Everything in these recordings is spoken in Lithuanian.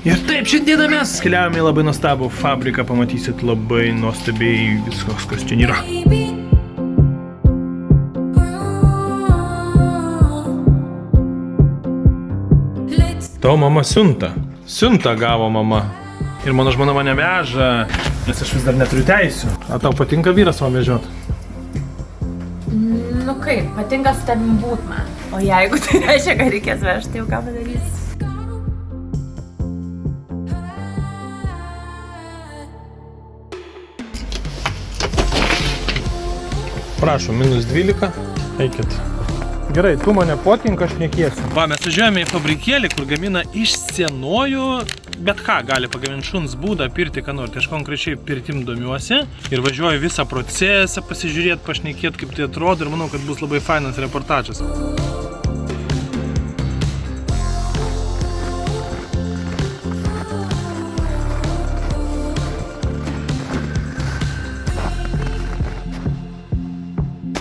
Ir taip, šiandieną mes keliavome į labai nuostabų fabriką, pamatysit labai nuostabiai viskas, kas čia yra. Tavo mama siuntą gavo mama. Ir mano žmona mane veža, nes aš vis dar neturiu teisių. Ar tau patinka vyras man vežiot? Nu kaip, patinka su tavim būt man. O jeigu tai reiškia, kad reikės vežti, jau ką padarys? Prašom, -12, eikit. Gerai, tu mane potink, aš nekiesiu. Va, mes važiuojame į fabrikėlį, kur gamina iš senojų, bet ką gali pagaminti šuns būdą, pirti ką nori. Tai aš konkrečiai pirtim domiuosi ir važiuoju visą procesą, pasižiūrėti, pašnekėti, kaip tai atrodo ir manau, kad bus labai fainas reportažas.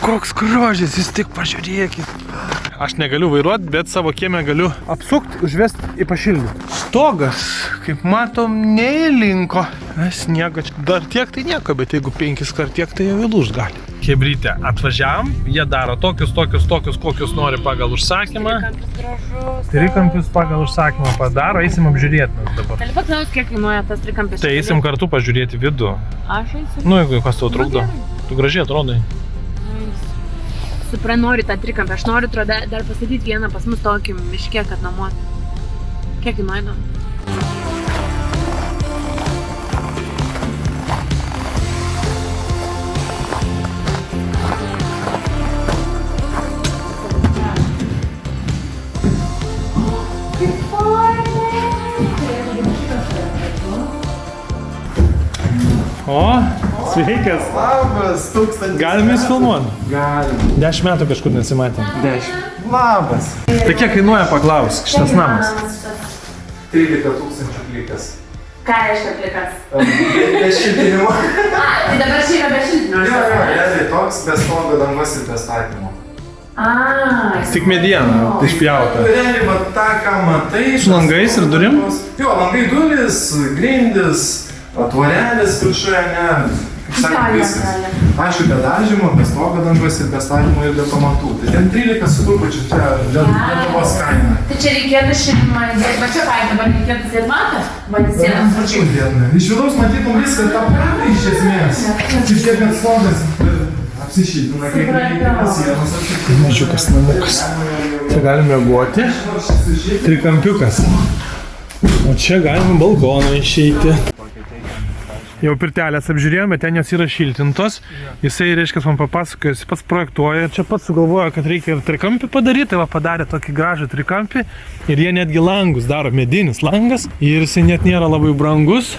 Koks grožis, jūs tik pažiūrėkit. Aš negaliu vairuoti, bet savo kieme galiu apsukti, užvesti į pašildyti. Stogas, kaip matom, neįlinko. Sniego dar tiek tai nieko, bet jeigu 5 kart tiek, tai jau įlūžt gali. Chebrytė, atvažiavam, jie daro tokius, kokius nori pagal užsakymą. Trikampius pagal užsakymą padaro, eisim apžiūrėti mes dabar. Gali paklaus, kiek kainuoja tas trikampis? Tai eisim kartu pažiūrėti vidų. Aš eisiu. Nu, jeigu kas tau trukdo. Tu gražiai atrodai. Supra, nori tą trikampį. Aš noriu dar pastatyti vieną pas mus tokį miške, kad namuoti. Kiek kainuoja? O, sveikas. Labas, 1000. Galim jūs filmuoti? Galim. 10 metų kažkur nesimatėm. 10. Labas. Tai kiek kainuoja, paklausk, šitas namas? 13 000 klikas. Ką reiškia plikas? Be šiltinimo. Tai dabar čia yra be šiltinimo. Realiai toks be stogo dangos ir be statymo. Tik mediena, išpjauta. Realiai, va tą, ką matai... Su langais ir durim? Jo, langai durys, grindis, tvorelis viršuje, ne... Kaip sakant, viskas. Aišku, be dažymo, be stogo dangos ir be statymo ir be pamatų. Tai ten 13 su trupučiu čia Lietuvos kaina. Tai čia reikėtų šiltimą įdėti, va čia pavyzdžiui, dabar reikėtų sėti matą, matyti sienas Ačiū dieną. Iš vidaus matytum viską tą patį iš esmės. Tik tiek, kad stogas apsišiltina, kaip reikia sienos apsišiltina. Mažiukas namukas. Čia galim reaguoti. Trikampiukas. O čia galim balkoną išeiti. Jau pirtelės apžiūrėjome, ten jos yra šiltintos. Jisai, reiškia, man papasakojo, jis pats projektuoja. Čia pats sugalvojo, kad reikia ir trikampį padaryti. Tai va padarė tokį gražų trikampį. Ir jie netgi langus daro, medinis langas. Ir jisai net nėra labai brangus.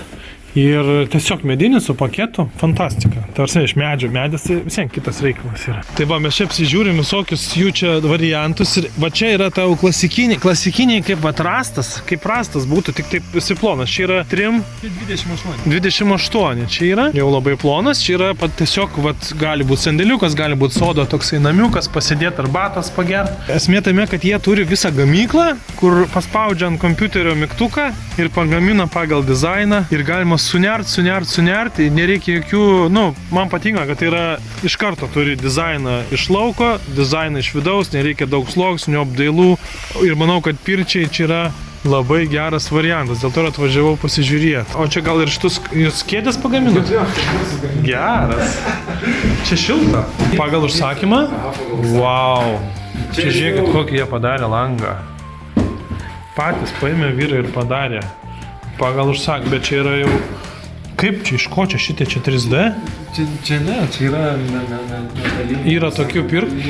Ir tiesiog medinis su paketu. Fantastika. Tarsi iš medžio. Medis tai visiems kitas reikalas yra. Tai va, mes čia apsižiūrim visokius jų čia variantus. Ir va čia yra tau klasikiniai kaip va rastas. Kaip rastas būtų, tik taip visi plonas. Čia yra 28. Čia yra jau labai plonas. Čia yra tiesiog, va, gali būti sandėliukas, gali būti sodo toksai namiukas, pasidėti arbatas pagerti. Esmė tame, kad jie turi visą gamyklą, kur paspaudžia ant kompiuterio mygtuką ir pagamina pagal dizainą. Ir galima suniart, nereikia jokių, man patinka, kad tai yra iš karto turi dizainą iš lauko, dizainą iš vidaus, nereikia daug sluoksnių, apdailų ir manau, kad pirčiai čia yra labai geras variantas, dėl to atvažiavau pasižiūrėti. O čia gal ir šitus jūs kėdės pagaminat? Geras. Čia šilta. Pagal užsakymą? Wow. Čia žiūrėkit, kokį jie padarė langą. Patys paėmė vyrai ir padarė. Pagal užsakymą, bet čia yra jau... Kaip čia, iš ko čia šitie, čia 3D? Čia ne, čia yra metaliniai. Yra tokių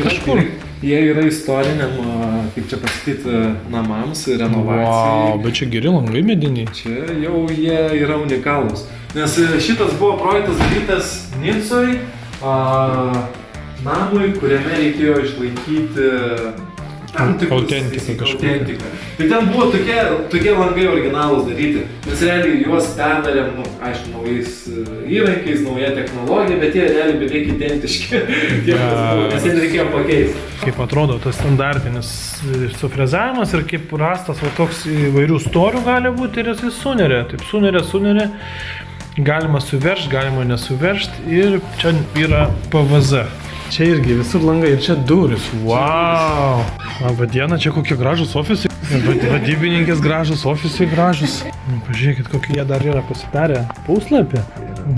kažkur? Jie yra istoriniam, kaip čia pasakyti, namams, renovacijai. Wow, bet čia geri langai mediniai. Čia jau jie yra unikalūs. Nes šitas buvo projektas darytas Nicoj, namui, kuriame reikėjo išlaikyti Tam tikrus Autentika kažkokia. autentika. Tai ten buvo tokie langai originalūs daryti. Mes realiai juos perdarėm, nu, aišku, naujais įrankiais, nauja technologija, bet jie realiai beveik identiški. Nes jie reikėjo pakeisti. Kaip atrodo tas standartinis sufrezavimas ir kaip rastas va toks įvairių storių gali būti ir jis suneria. Taip suneria. Galima suveršti, galima nesuveršti ir čia yra PVZ. Čia irgi visur langai ir čia duris. Wow! Labą dieną, čia kokie gražus ofisai. Vadybininkės gražus, ofisai gražus. Pažiūrėkit, kokie jie dar yra pasidarę. Puslapį.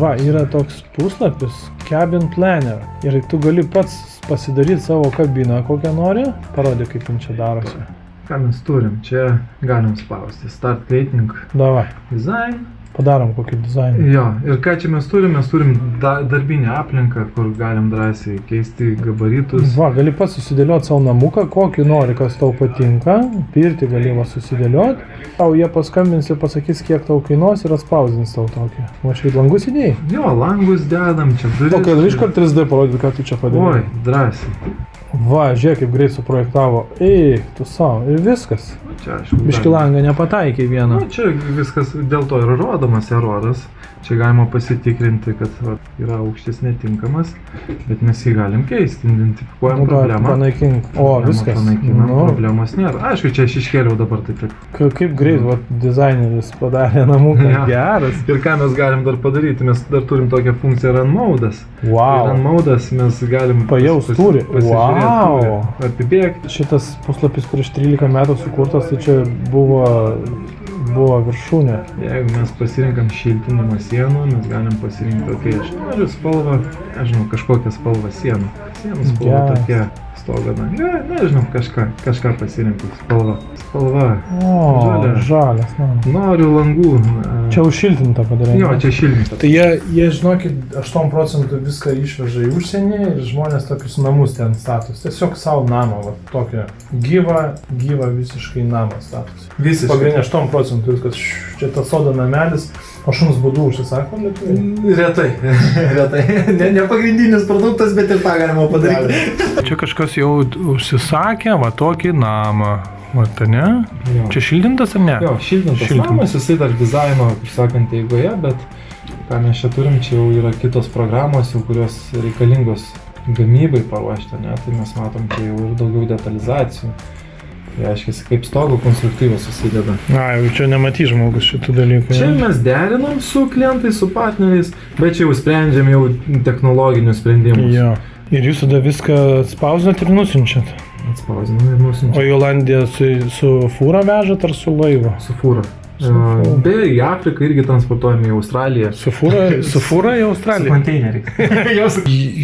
Va, yra toks puslapis Cabin Planner. Ir tu gali pats pasidaryti savo kabiną, kokią nori. Parodė, kaip jums čia darosi. Ką mes turim? Čia galim spausti. Start creating Davai, design. padarom kokį dizainą. Jo, ir ką čia mes turim? Mes turim darbinę aplinką, kur galim drąsiai keisti gabaritus. Va, gali pats susidėlioti savo namuką, kokį nori, kas tau patinka. Pirti gali va susidėlioti. Tau jie paskambins ir pasakys, kiek tau kainuos ir atspausdins tau tokį. O čia langus idėjai. Jo, langus dedam, čia duris. O kad iškart 3D parodyti, ką tu čia padarai. Oi, drąsiai. Va, žiūrėk, kaip greit suprojektavo. Tu savo. Ir viskas. Čia, aišku, Biški langą nepataikė vieną. Nu, čia viskas dėl to ir rodomas eroras. Čia galima pasitikrinti, kad va, yra aukštesnė tinkamas, bet mes jį galim keisti, identifikuojam problemą. Panaikink. O, viskas. Panaikinam, problemos nėra. Aišku, čia aš iškėliau dabar taip. Kaip greit, va, dizaineris padarė namuką. Ja. Geras. Ir ką mes galim dar padaryti, mes dar turim tokią funkciją Run Mode'as. Wow. Run Mode'as mes galim Pajaust tūrį. Wow. Apibėgti. Šitas puslapis prieš 13 metų sukurtas, tai čia buvo viršūnė. Jeigu mes pasirinkam šiltinimą sienų, mes galim pasirinkti tokią, aš noriu spalvą, nežinau, kažkokią spalvą sienų. Sienų spalva tokia stogana. Nežinau, kažką pasirinkti. Spalva. O, žalias. Noriu langų. Čia užšiltinta padarė. Jo, čia šiltinta. Tai jie, žinokit, 8% viską išveža į užsienį ir žmonės tokius namus ten status. Tiesiog savo namą, va, tokią gyvą visiškai namą status. Visiškai. Pagrindinė 8% viskas. Čia tas sodo namelis, o šuns būdų užsisako lietuviai? Retai. Ne pagrindinis produktas, bet ir tą galima padaryti. Čia kažkas jau užsisakė, va tokį namą. Vat, ne? Jo. Čia šiltintas ar ne? Jo, šiltintas namas, jisai dar dizaino, kaip sakant, eigoje, bet ką mes čia turim, čia jau yra kitos programos, jau kurios reikalingos gamybai paruošti, ne? Tai mes matom čia jau ir daugiau detalizacijų. Tai aiškiai, kaip stogo konstruktyvas susideda. Jau čia nematys žmogus šitų dalykų. Čia mes derinam su klientais, su partneriais, bet čia jau sprendžiam jau technologinius sprendimus. Jo. Ir jūs tada viską spausdinat ir nusinčiat? Atspausdinam ir nusinčiam. O į Olandiją su fūra vežat ar su laivu? Su fūra. Beje, į Afriką irgi transportuojame į Australiją. Su fūra į Australiją? Su konteineriais.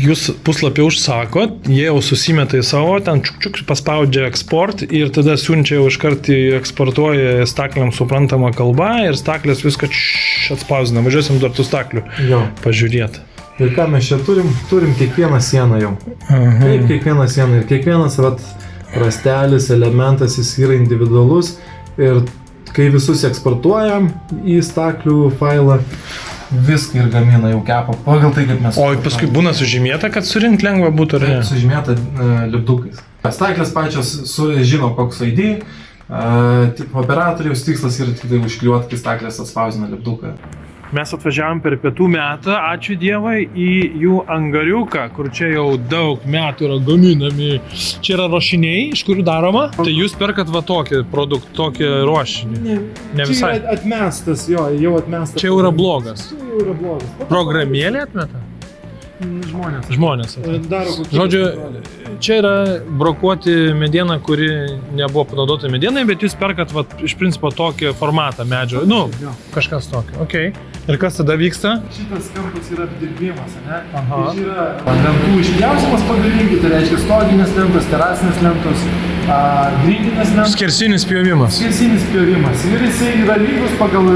Jūs puslapį užsakot, jie jau susimeta į savo, ten čiuk paspaudžia eksport ir tada siunčia jau iškart eksportuoja stakliam suprantamą kalbą ir staklės viską atspausdina. Važiuosim dar tų staklių pažiūrėti. Ir ką mes čia turim? Turim kiekvieną sieną jau. Taip, kiekvieną sieną. Ir kiekvienas rastelis, elementas, jis yra individualus. Ir kai visus eksportuojam į staklių failą, viską ir gamina jau kepa pagal tai, kaip mes... O paskui būna sužymėta, kad surinkt lengva būtų, ar ne? Sužymėta lipdukais. Staklės pačios žino, koks ID. Operatoriaus tikslas yra tik tai užkliuoti, kai staklės atspausdina lipduką. Mes atvažiavom per pietų metą, ačiū Dievai, į jų angariuką, kur čia jau daug metų yra gaminami. Čia yra ruošiniai, iš kurių daroma. Tai jūs perkat va tokį produktą, tokį ruošinį. Ne visai. Čia atmestas, jau atmestas. Čia jau yra blogas. Čia jau yra blogas. Programėlė atmeta? Žmonės. Žodžiu, čia yra brokuoti medieną, kuri nebuvo panaudota medienai, bet jūs perkat iš principo tokį formatą medžio. Kažkas tokio. Okay. Ir kas tada vyksta? Šitas kampas yra apdirbimas, ne? Tai yra lentų išpjausimas pagrindingai, tai reiškia stoginės lentos, terasinės lentos, grindinės lentos. Skersinis pjovimas. Skersinis pjovimas. Ir jisai yra lygus pagal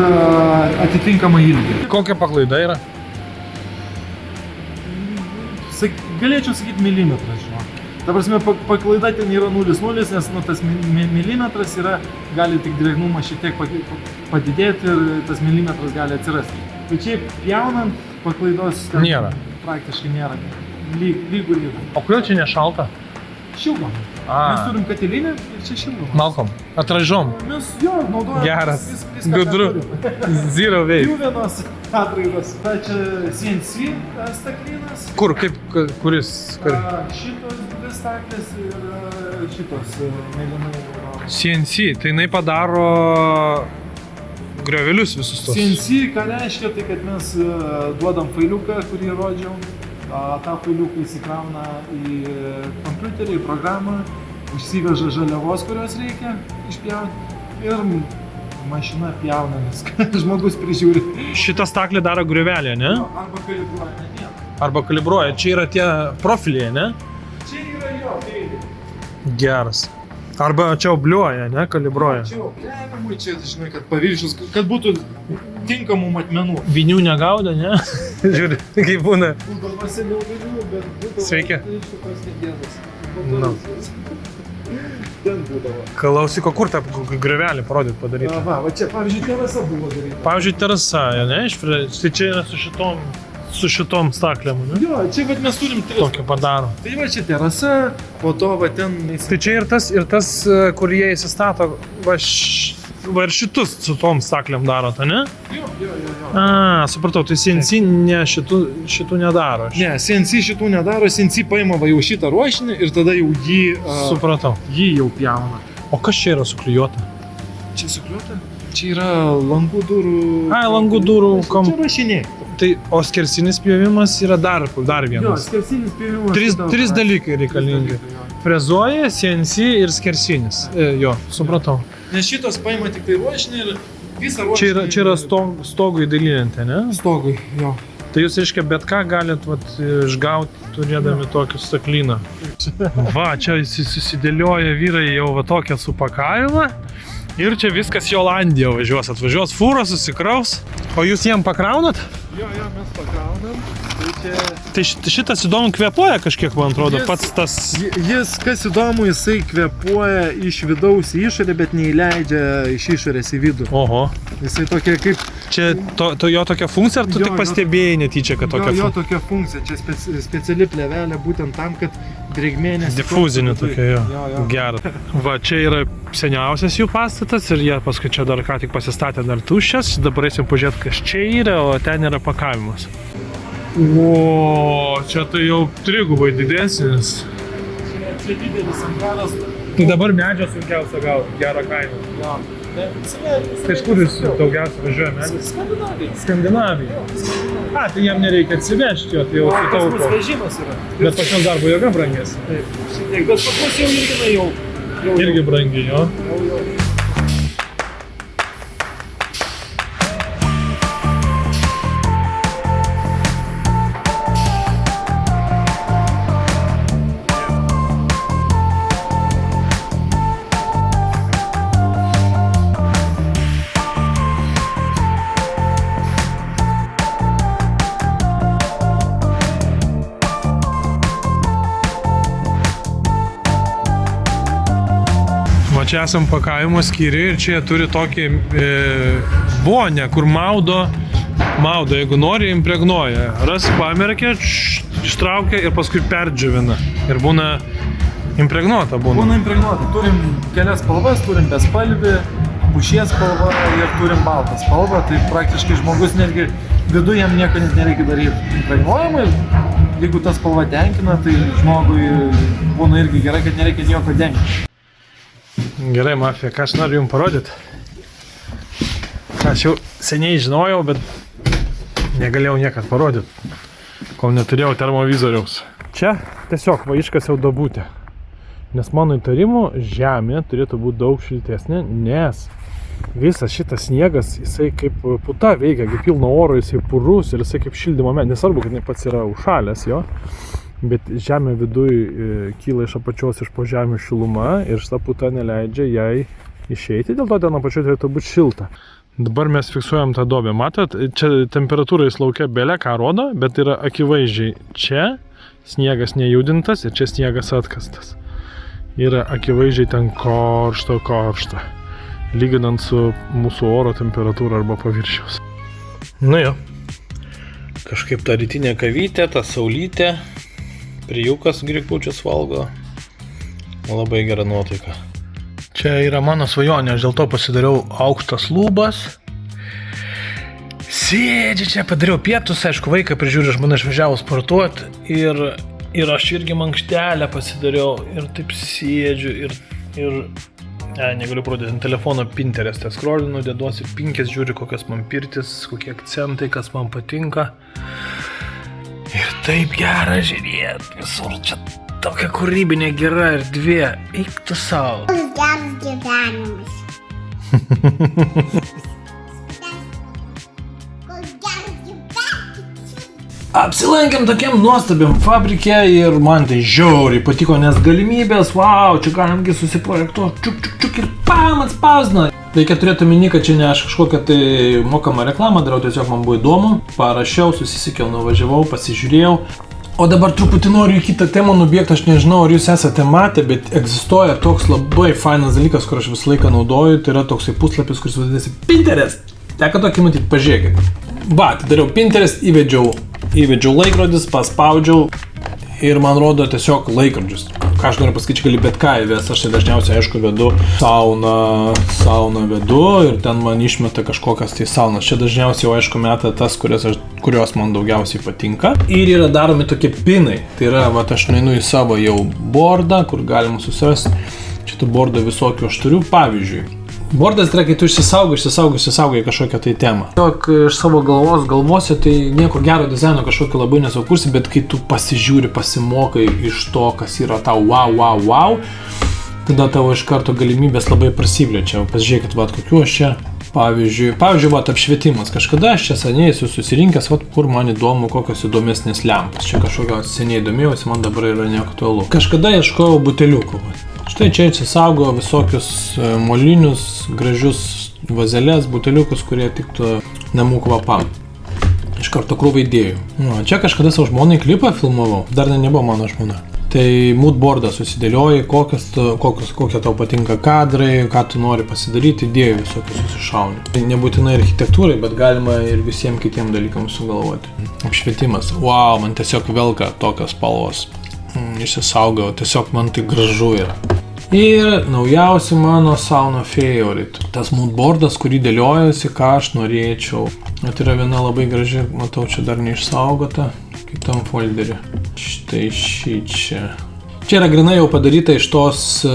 atitinkamą ilgį. Kokia paklaida yra? Galėčiau sakyti milimetras, žinok. Ta prasme, paklaida ten yra 0,0, nes tas milimetras gali tik drėgnumas šiek tiek padidėti ir tas milimetras gali atsirasti. Tai čia pjaunant paklaidos nėra. Praktiškai nėra. Lygų. O kodėl čia nešalta? Šiltnamį. Mes turim katilinę ir čia šildomą. Malkom, atražom. Mes jo naudojame. Geras. Viską, ką Gudru. turim. Zero veik. Pjuvenos atraidos. Tai čia CNC staklynas. Kur, kaip, kuris? Kur? Šitos dvi staklės ir šitos mėlynai. CNC, tai jinai padaro griovelius visus tos. CNC, ką reiškia, tai kad mes duodam failiuką, kurį rodžiau. tą failiuką įsikrauna į kompiuterį, į programą, užsiveža žaliavos, kurios reikia išpjauti ir mašina pjauna viską. Žmogus prižiūri. Šitą staklį daro griuvelė, ne? Arba kalibruoja, ne vieną. Arba kalibruoja. Čia yra tie profiliai, ne? Čia yra jo, tai... Geras. Arba čia obliuoja, ne? Kalibruoja. Čia obliavimui, čia, žinai, kad paviršius, kad būtų tinkamų matmenų. Vinių negauda, ne? Žiūri, kaip būna. Galvose dėl vinių, bet būdavo... Sveiki. Šitos negėdas. Nu. Ten būdavo. Klausiko, kur tą griuvelį parodyt padaryti? Va, čia, pavyzdžiui, terasa buvo daryta. Pavyzdžiui, terasa, ne? Tai čia yra su šitom staklėm, ne? Jo, čia vat mes turim tris. Tokį padaro. Tai va čia terasa, po to va ten... Tai čia ir tas, kur jie įsistato, va ir šitus su tom staklėm daro, ta, ne? Jo. Supratau, tai CNC šitų nedaro. Ne, CNC šitų nedaro, CNC paima va jau šitą ruošinį ir tada jau jį... Supratau. Jį jau pjauna. O kas čia yra suklijuota? Čia sukliuota? Čia yra langų durų... Langų durų Čia ruošiniai. Tai, o skersinis pjovimas yra dar Jo, vienas. skersinis pjovimas. Tris dalykai reikalingi. Frezuoja, CNC ir skersinis. Jo, supratau. Nes šitos paima tik tai ruošinį ir visą ruošinį... Čia yra stogui dalinantė, ne? Stogui, jo. Tai jūs, reiškia, bet ką galit išgauti, turėdami tokį staklyną. Va, čia susidėlioja vyrai jau va tokią supakavimą. Ir čia viskas į Olandiją atvažiuos fūros, susikraus. O jūs jiem pakraunat? Jo, mes pakraunam. Tai šitas įdomu kvėpuoja kažkiek, man atrodo, pats tas... Jis, kas įdomu, jisai kvėpuoja iš vidaus į išorę, bet neįleidžia iš išorės į vidų. Oho. Jisai tokia kaip... Čia jo tokia funkcija, ar tu tik pastebėjai netyčia, kad tokia funkcija? Jo tokia funkcija. Čia speciali plėvelė būtent tam, kad drėgmė nesikurtų. Difuzinė tokia, jo. Gera. Va, čia yra seniausias jų pastatas ir jie paskui čia dar ką tik pasistatė dar tuščias. Dabar eisim pažiūrėti, kas čia yra, o ten yra pakavimas. O, čia tai jau trigubai didesnis. Čia didelis angaras. Tai dabar medžio sunkiausia gauti, gerą kainą. Jo. Tai kur jūs daugiausia važiuoja medžias? Skandinavija. Tai jam nereikia atsivežti, tai jau sutaupo. Pas mus vežimas yra. Bet pačios darbo jėga brangės. Taip, šiek bet pas mus jau irgi jau. Irgi brangi, jo. Čia esam pakavimo skyriui ir čia turi tokį bonę, kur maudo, jeigu nori, impregnuoja. Ras pamerkia, ištraukia ir paskui perdžiovina. Ir būna impregnuota. Būna impregnuota. Turim kelias spalvas, turim bespalvį, pušies spalvą ir turim baltą spalvą. Tai praktiškai žmogus netgi viduje jam nieko net nereikia daryti impregnuojimui. Jeigu ta spalva tenkina, tai žmogui būna irgi gerai, kad nereikia nieko dengti. Gerai, Mafija, ką aš noriu jums parodyti. Aš jau seniai žinojau, bet negalėjau niekad parodyti, kol neturėjau termovizoriaus. Čia tiesiog va iškasiau duobutę. Nes mano įtarimu, žemė turėtų būti daug šiltesnė, nes visas šitas sniegas, jisai kaip puta veikia, kaip pilno oro, jisai purus ir jisai kaip šildymo medis. Nesvarbu, kad pats yra užšalęs jo. Bet žemė viduj kyla iš apačios iš po žemės šiluma ir šita puta neleidžia jai išeiti, dėl to ten apačioje turėtų būti šilta. Dabar mes fiksuojam tą duobę. Matot, čia temperatūra lauke belė ką rodo, bet yra akivaizdžiai čia sniegas nejudintas ir čia sniegas atkastas. Yra akivaizdžiai ten karšta, lyginant su mūsų oro temperatūra arba paviršiaus. Nu jo, kažkaip ta rytinė kavytė, ta saulytė. Prijukas grikučius valgo. Labai gera nuotaika. Čia yra mano svajonė, aš dėl to pasidariau aukštas lūbas. Sėdžiu čia, padariau pietus, aišku, vaiką prižiūriu, žmona išvažiavo sportuoti ir aš irgi mankštelę pasidariau ir taip sėdžiu negaliu prodėti ant telefono Pinterest'e scrollinu, deduosi pinkės, žiūriu, kokios man pirtis, kokie akcentai, kas man patinka. Ir taip gera žiūrėti, visur čia tokia kūrybinė gera erdvė, eik tu savo. Geras gyvenimas. Apsilankėm tokiam nuostabiam fabrike ir man tai žiauriai patiko, nes galimybės, wow, čia galimgi susiprojektuoti, čiuk ir pam atspausdina. Reikia turėti omeny, kad čia ne aš kažkokią tai mokamą reklamą darau, tiesiog man buvo įdomu, parašiau, susisikiau, nuvažiavau, pasižiūrėjau. O dabar truputį noriu į kitą temą nubėgti, aš nežinau, ar jūs esate matę, bet egzistuoja toks labai fainas dalykas, kur aš visą laiką naudoju, tai yra toksai puslapis, kuris vadinasi Pinterest. Teko tokį matyti, pažiūrėkit. Atidariau Pinterest, įvedžiau laikrodis, paspaudžiau ir man rodo tiesiog laikrodžius. Ką aš noriu pasakyti, gali bet ką įvesti, aš tai dažniausiai aišku vedu sauną vedu ir ten man išmeta kažkokias tai saunas. Čia dažniausiai jau aišku meta tas, kurios man daugiausiai patinka. Ir yra daromi tokie pinai, tai yra, aš nueinu į savo jau bordą, kur galima susirasti. Šitų bordą visokių aš turiu, pavyzdžiui. Bordas yra, kai tu išsisaugai kažkokią tai temą. Tiesiog iš savo galvosi, tai nieko gero dizaino kažkokio labai nesukursi, bet kai tu pasižiūri, pasimokai iš to, kas yra tau wow, tada tavo iš karto galimybės labai prasiplečia. Pasižiūrėkit, kokiu aš čia. Pavyzdžiui, apšvietimas. Kažkada aš čia seniai esu susirinkęs, kur man įdomu, kokios įdomesnės lempos. Čia kažkokio seniai įdomėjausi, man dabar yra neaktualu. Kažkada ieškojau buteliukų. Štai čia atsisaugo visokius molinius, gražius vazelės, buteliukus, kurie tiktų namų kvapam. Iš karto krūvą idėjų. Čia kažkada savo žmonai klipą filmavau, dar nebuvo mano žmona. Tai moodboardą susidėlioji, kokie tau patinka kadrai, ką tu nori pasidaryti, idėjų visokius susišauni. Tai nebūtinai architektūrai, bet galima ir visiems kitiems dalykams sugalvoti. Apšvietimas. Wow, man tiesiog velka tokios spalvos. Išsisaugau, tiesiog man tai gražu yra. Ir naujausi mano sauna favorite. Tas moodboardas, kurį dėliojusi, ką aš norėčiau. Tai yra viena labai graži, matau, čia dar neišsaugota, kitam folderį. Štai šį čia. Čia yra grinai jau padaryta iš tos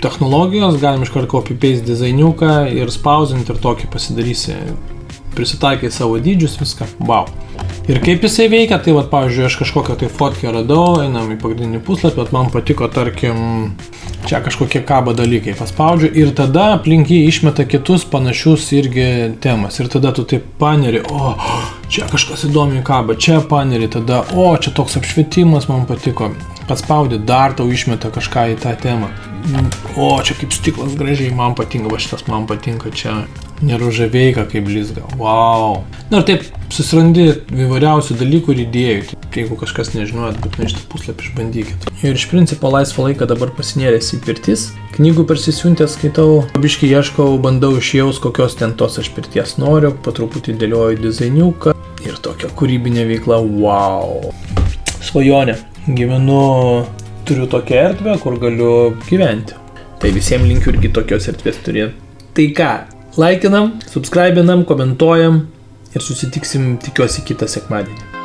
technologijos, galim iš karto copy-paste dizainiuką ir spausinti ir tokį pasidarysi. Prisitaikai savo dydžius, viską. Wow. Ir kaip jisai veikia, tai pavyzdžiui, aš kažkokią tai fotkę radau, einam į pagrindinį puslapį, man patiko, tarkim, čia kažkokie kabo dalykai, paspaudžiu ir tada aplink jį išmeta kitus panašius irgi temas. Ir tada tu taip paneri, čia kažkas įdomiai kabo, čia paneri, tada, čia toks apšvietimas man patiko. Paspaudi, dar tau išmeta kažką į tą temą. Čia kaip stiklas gražiai, man patinka, šitas man patinka, čia neružaveika kaip blizga. Wow. Ir taip susirandi įvairiausių dalykų ir idėjų. Jeigu kažkas nežinojat, būtinai šitą puslapį išbandykit. Ir iš principo laisvą laiką dabar pasinėręs į pirtis. Knygų persisiuntęs skaitau, biškį ieškau, bandau išjaus, kokios ten tos aš pirties noriu, po truputį dėlioju dizainiuką ir tokia kūrybinė veikla. Wow. Svajonė. Turiu tokią erdvę, kur galiu gyventi. Tai visiems linkiu irgi tokios erdvės turėti. Tai ką, laikinam, subscribinam, komentuojam ir susitiksim, tikiuosi, kitą sekmadienį.